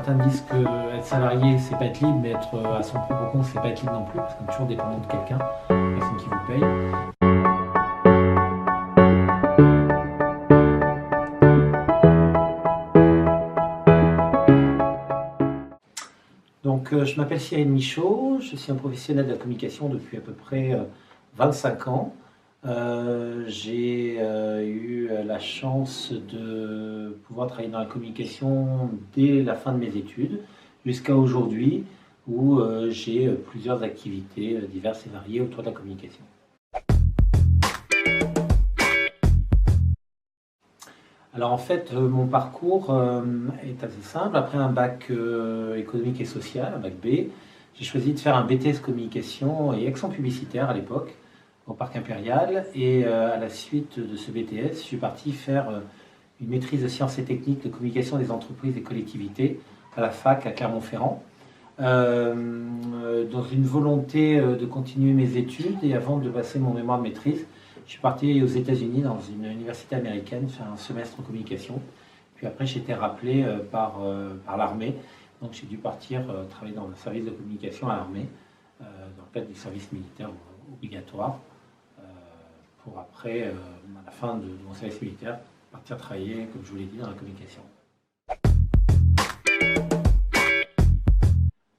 certains disent que être salarié, c'est pas être libre, mais être à son propre compte, c'est pas être libre non plus, parce qu'on est toujours dépendant de quelqu'un, personne qui vous paye. Donc, je m'appelle Cyril Michaud, je suis un professionnel de la communication depuis à peu près 25 ans. J'ai eu la chance de pouvoir travailler dans la communication dès la fin de mes études jusqu'à aujourd'hui où j'ai plusieurs activités diverses et variées autour de la communication. Alors en fait, mon parcours est assez simple. Après un bac économique et social, un bac B, j'ai choisi de faire un BTS communication et action publicitaire à l'époque au Parc Impérial. Et à la suite de ce BTS, je suis parti faire une maîtrise de sciences et techniques de communication des entreprises et collectivités à la fac à Clermont-Ferrand, dans une volonté de continuer mes études. Et avant de passer mon mémoire de maîtrise, je suis parti aux États-Unis dans une université américaine faire un semestre en communication. Puis après, j'ai été rappelé par l'armée. Donc j'ai dû partir travailler dans le service de communication à l'armée, dans le cadre du service militaire obligatoire, pour après, à la fin de mon service militaire, partir travailler, comme je vous l'ai dit, dans la communication.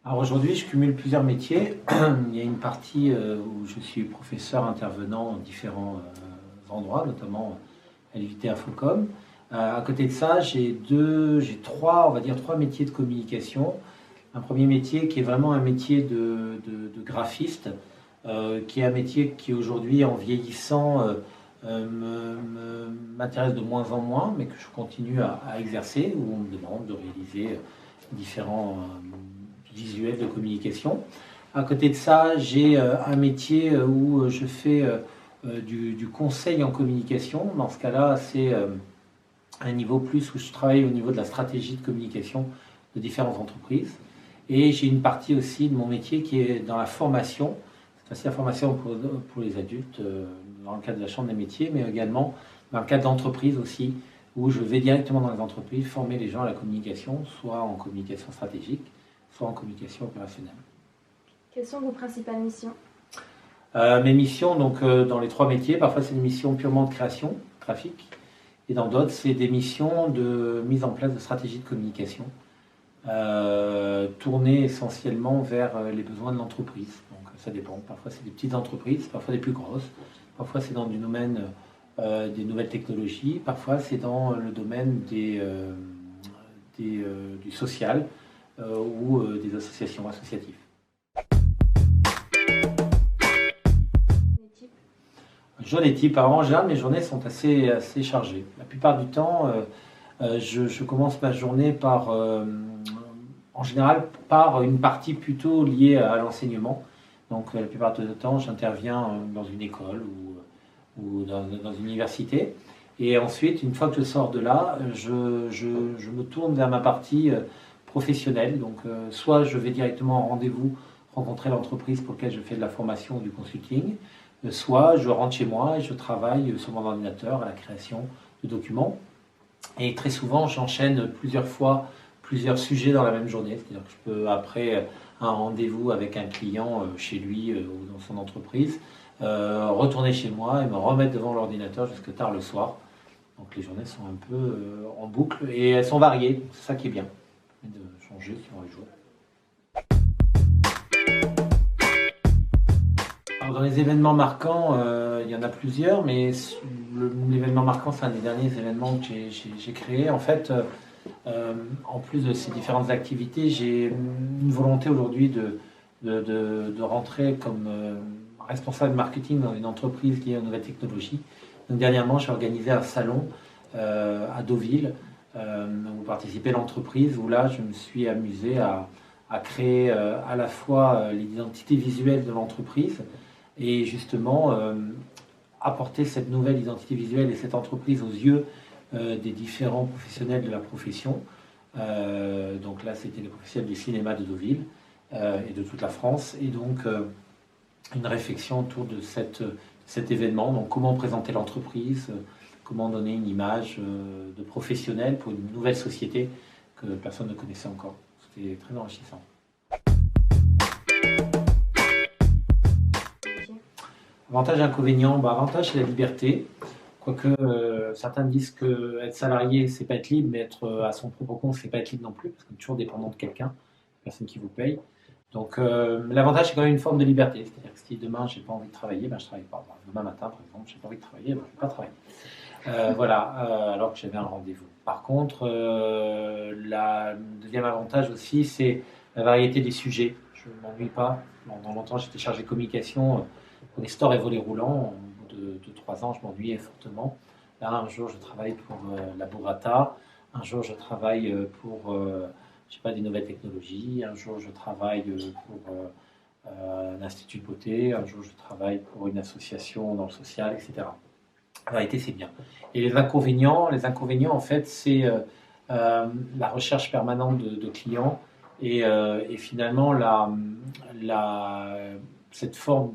Alors aujourd'hui, je cumule plusieurs métiers. Il y a une partie où je suis professeur intervenant dans différents endroits, notamment à l'IUT Infocom. À côté de ça, j'ai trois métiers de communication. Un premier métier qui est vraiment un métier de graphiste, qui est un métier qui aujourd'hui, en vieillissant, m'intéresse de moins en moins, mais que je continue à exercer, où on me demande de réaliser différents visuels de communication. À côté de ça, j'ai un métier où je fais du conseil en communication. Dans ce cas-là, c'est un niveau plus où je travaille au niveau de la stratégie de communication de différentes entreprises. Et j'ai une partie aussi de mon métier qui est dans la formation. C'est aussi la formation pour les adultes dans le cadre de la Chambre des métiers, mais également dans le cadre d'entreprises aussi, où je vais directement dans les entreprises former les gens à la communication, soit en communication stratégique, soit en communication opérationnelle. Quelles sont vos principales missions ? Mes missions, donc, dans les trois métiers, parfois c'est des missions purement de création, graphique, et dans d'autres, c'est des missions de mise en place de stratégies de communication, tournées essentiellement vers les besoins de l'entreprise. Donc ça dépend, parfois c'est des petites entreprises, parfois des plus grosses, parfois c'est dans du domaine des nouvelles technologies, parfois c'est dans le domaine du social ou des associations associatives. Journée type, alors en général mes journées sont assez chargées. La plupart du temps, je commence ma journée en général par une partie plutôt liée à l'enseignement. Donc la plupart du temps, j'interviens dans une école ou dans une université. Et ensuite, une fois que je sors de là, je me tourne vers ma partie professionnelle. Donc soit je vais directement en rendez-vous rencontrer l'entreprise pour laquelle je fais de la formation ou du consulting, soit je rentre chez moi et je travaille sur mon ordinateur à la création de documents. Et très souvent, j'enchaîne plusieurs sujets dans la même journée. C'est-à-dire que je peux, après un rendez-vous avec un client chez lui ou dans son entreprise, retourner chez moi et me remettre devant l'ordinateur jusque tard le soir. Donc les journées sont un peu en boucle et elles sont variées. C'est ça qui est bien, de changer suivant les jours. Alors dans les événements marquants, il y en a plusieurs, mais l'événement marquant, c'est un des derniers événements que j'ai créé. En fait, en plus de ces différentes activités, j'ai une volonté aujourd'hui de rentrer comme responsable marketing dans une entreprise liée aux nouvelles technologies. Donc dernièrement, j'ai organisé un salon à Deauville où participait l'entreprise, où là, je me suis amusé à créer à la fois l'identité visuelle de l'entreprise et justement apporter cette nouvelle identité visuelle et cette entreprise aux yeux des différents professionnels de la profession. Donc là, c'était les professionnels du cinéma de Deauville et de toute la France. Et donc, une réflexion autour de cet événement. Donc, comment présenter l'entreprise, comment donner une image de professionnel pour une nouvelle société que personne ne connaissait encore. c'est très enrichissant. Ok. Avantage et inconvénient, avantage c'est la liberté. Quoique certains disent que être salarié, c'est pas être libre, mais être à son propre compte, c'est pas être libre non plus, parce qu'on est toujours dépendant de quelqu'un, personne qui vous paye. Donc l'avantage, c'est quand même une forme de liberté. C'est-à-dire que si demain, j'ai pas envie de travailler, je travaille pas. Demain matin, par exemple, j'ai pas envie de travailler, je vais pas travailler. Voilà, alors que j'avais un rendez-vous. Par contre, le deuxième avantage aussi, c'est la variété des sujets. Je ne m'ennuie pas. Pendant longtemps, j'étais chargé de communication pour les stores et volets roulants. Au bout de 3 ans, je m'ennuyais fortement. Là, un jour, je travaille pour la Burrata. Un jour, je travaille pour je sais pas, des nouvelles technologies. Un jour, je travaille pour un institut de beauté. Un jour, je travaille pour une association dans le social, etc. En réalité, c'est bien. Et les inconvénients en fait, c'est la recherche permanente de clients et finalement la, cette forme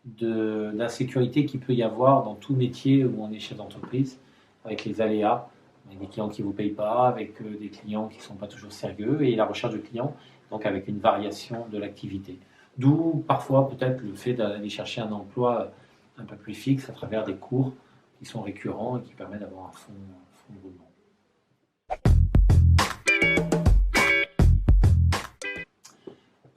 d'insécurité qu'il peut y avoir dans tout métier où on est chef d'entreprise, avec les aléas, avec des clients qui ne vous payent pas, avec des clients qui ne sont pas toujours sérieux, et la recherche de clients, donc avec une variation de l'activité. D'où parfois peut-être le fait d'aller chercher un emploi un peu plus fixe à travers des cours qui sont récurrents et qui permettent d'avoir un fond de roulement.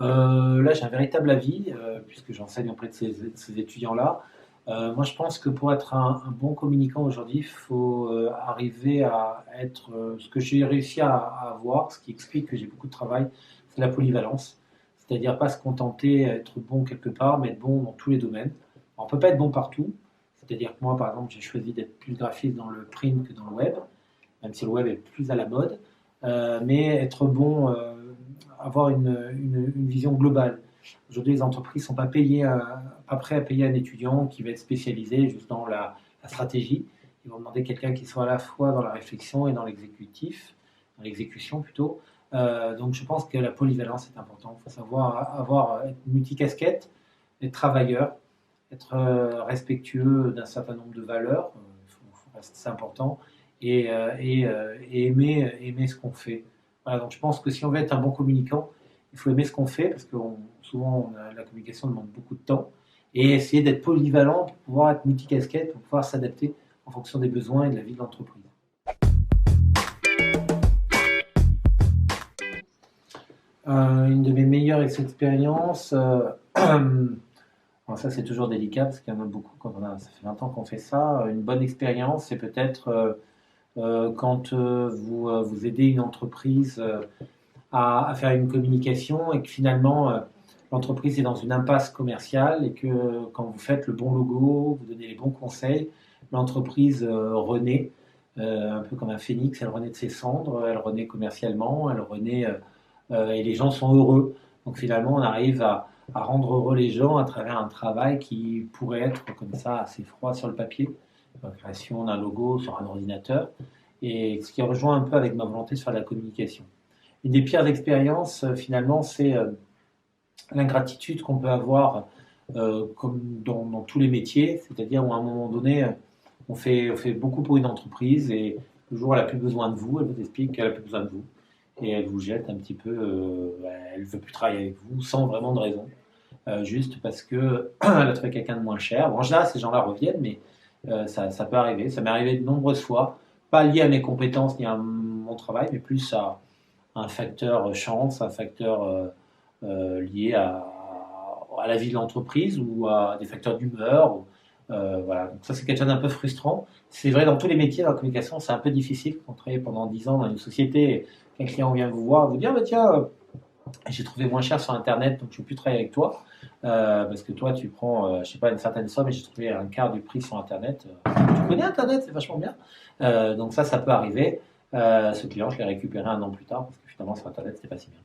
Là, j'ai un véritable avis, puisque j'enseigne auprès de ces étudiants-là. Moi, je pense que pour être un bon communicant aujourd'hui, il faut arriver à être ce que j'ai réussi à avoir, ce qui explique que j'ai beaucoup de travail, c'est la polyvalence. C'est-à-dire pas se contenter d'être bon quelque part, mais être bon dans tous les domaines. Alors, on ne peut pas être bon partout. C'est-à-dire que moi, par exemple, j'ai choisi d'être plus graphiste dans le print que dans le web, même si le web est plus à la mode. Mais être bon, avoir une vision globale. Aujourd'hui, les entreprises ne sont pas prêtes à payer un étudiant qui va être spécialisé juste dans la stratégie. Ils vont demander quelqu'un qui soit à la fois dans la réflexion et dans dans l'exécution plutôt. Donc je pense que la polyvalence est importante. Il faut savoir être multicasquette, être travailleur, être respectueux d'un certain nombre de valeurs. C'est important. Et aimer ce qu'on fait. Voilà, donc je pense que si on veut être un bon communicant, il faut aimer ce qu'on fait, parce que souvent la communication demande beaucoup de temps, et essayer d'être polyvalent pour pouvoir être multicasquette, pour pouvoir s'adapter en fonction des besoins et de la vie de l'entreprise. Une de mes meilleures expériences, alors ça c'est toujours délicat parce qu'il y en a beaucoup ça fait 20 ans qu'on fait ça. Une bonne expérience, c'est peut-être quand vous aidez une entreprise à faire une communication et que finalement l'entreprise est dans une impasse commerciale et que quand vous faites le bon logo, vous donnez les bons conseils, l'entreprise renaît, un peu comme un phénix, elle renaît de ses cendres, elle renaît commercialement, elle renaît et les gens sont heureux. Donc finalement on arrive à rendre heureux les gens à travers un travail qui pourrait être comme ça assez froid sur le papier, la création d'un logo sur un ordinateur, et ce qui rejoint un peu avec ma volonté de faire de la communication. Une des pires expériences, finalement, c'est l'ingratitude qu'on peut avoir, comme dans tous les métiers, c'est-à-dire où à un moment donné, on fait beaucoup pour une entreprise et le jour où elle n'a plus besoin de vous, elle vous explique qu'elle n'a plus besoin de vous et elle vous jette un petit peu, elle ne veut plus travailler avec vous sans vraiment de raison, juste parce qu'elle a trouvé quelqu'un de moins cher. Bon, en général, ces gens-là reviennent, mais ça peut arriver. Ça m'est arrivé de nombreuses fois, pas lié à mes compétences ni à mon travail, mais plus à un facteur chance, un facteur lié à la vie de l'entreprise ou à des facteurs d'humeur. Voilà. Donc ça, c'est quelque chose d'un peu frustrant. C'est vrai dans tous les métiers, dans la communication, c'est un peu difficile quand on travaille pendant 10 ans dans une société et qu'un client vient vous voir, vous dire, bah, tiens, j'ai trouvé moins cher sur Internet, donc je ne veux plus travailler avec toi. Parce que toi, tu prends, je sais pas, une certaine somme et j'ai trouvé un quart du prix sur Internet. Tu connais Internet, c'est vachement bien. Donc ça peut arriver. Ce client, je l'ai récupéré 1 an plus tard parce que finalement sur Internet, c'était pas si bien.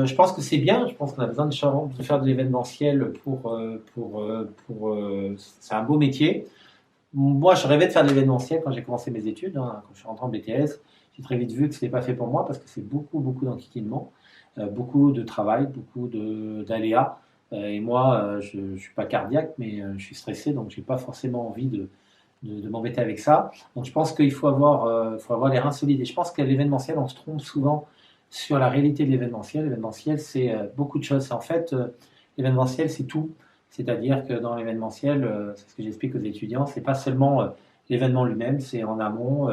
Je pense que c'est bien. Je pense qu'on a besoin de faire de l'événementiel c'est un beau métier. Moi, je rêvais de faire de l'événementiel quand j'ai commencé mes études, hein, quand je suis rentré en BTS. J'ai très vite vu que ce n'était pas fait pour moi parce que c'est beaucoup d'enquiquinement, beaucoup de travail, d'aléas. Et moi, je ne suis pas cardiaque, mais je suis stressé, donc je n'ai pas forcément envie de m'embêter avec ça. Donc je pense qu'il faut avoir les reins solides. Et je pense qu'à l'événementiel, on se trompe souvent sur la réalité de l'événementiel. L'événementiel, c'est beaucoup de choses. En fait, l'événementiel, c'est tout. C'est-à-dire que dans l'événementiel, c'est ce que j'explique aux étudiants, c'est pas seulement l'événement lui-même, c'est en amont,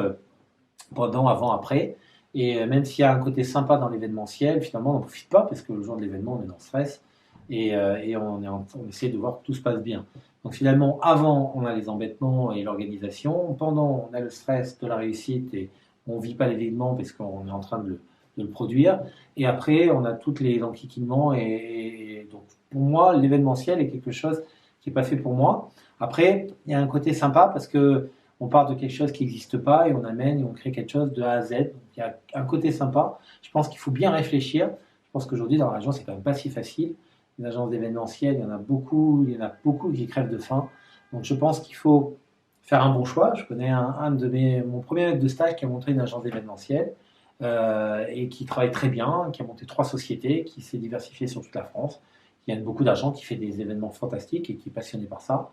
pendant, avant, après. Et même s'il y a un côté sympa dans l'événementiel, finalement, on n'en profite pas parce que le jour de l'événement, on est dans le stress et on essaie de voir que tout se passe bien. Donc finalement, avant, on a les embêtements et l'organisation. Pendant, on a le stress de la réussite et on ne vit pas l'événement parce qu'on est en train de le produire. Et après, on a toutes les enquiquinements. Et donc, pour moi, l'événementiel est quelque chose qui n'est pas fait pour moi. Après, il y a un côté sympa parce que on part de quelque chose qui n'existe pas et on amène et on crée quelque chose de A à Z. Donc, il y a un côté sympa. Je pense qu'il faut bien réfléchir. Je pense qu'aujourd'hui, dans la région, c'est quand même pas si facile. Les agences d'événementiel, il y en a beaucoup qui crèvent de faim. Donc, je pense qu'il faut faire un bon choix. Je connais mon premier maître de stage qui a monté une agence d'événementiel et qui travaille très bien, qui a monté 3 sociétés, qui s'est diversifié sur toute la France, qui gagne beaucoup d'argent, qui fait des événements fantastiques et qui est passionné par ça.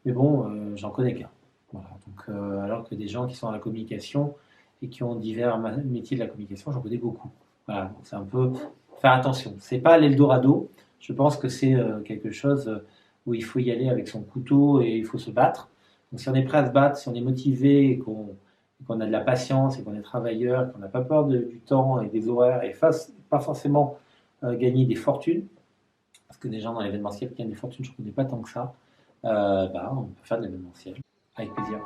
Mais bon, j'en connais qu'un. Voilà. Donc, alors que des gens qui sont dans la communication et qui ont divers métiers de la communication, j'en connais beaucoup. Voilà, donc c'est un peu faire attention. C'est pas l'Eldorado. Je pense que c'est quelque chose où il faut y aller avec son couteau et il faut se battre. Donc, si on est prêt à se battre, si on est motivé et qu'on a de la patience et qu'on est travailleur, qu'on n'a pas peur du temps et des horaires et pas forcément gagner des fortunes, parce que des gens dans l'événementiel qui gagnent des fortunes, je ne connais pas tant que ça, on peut faire de l'événementiel avec plaisir.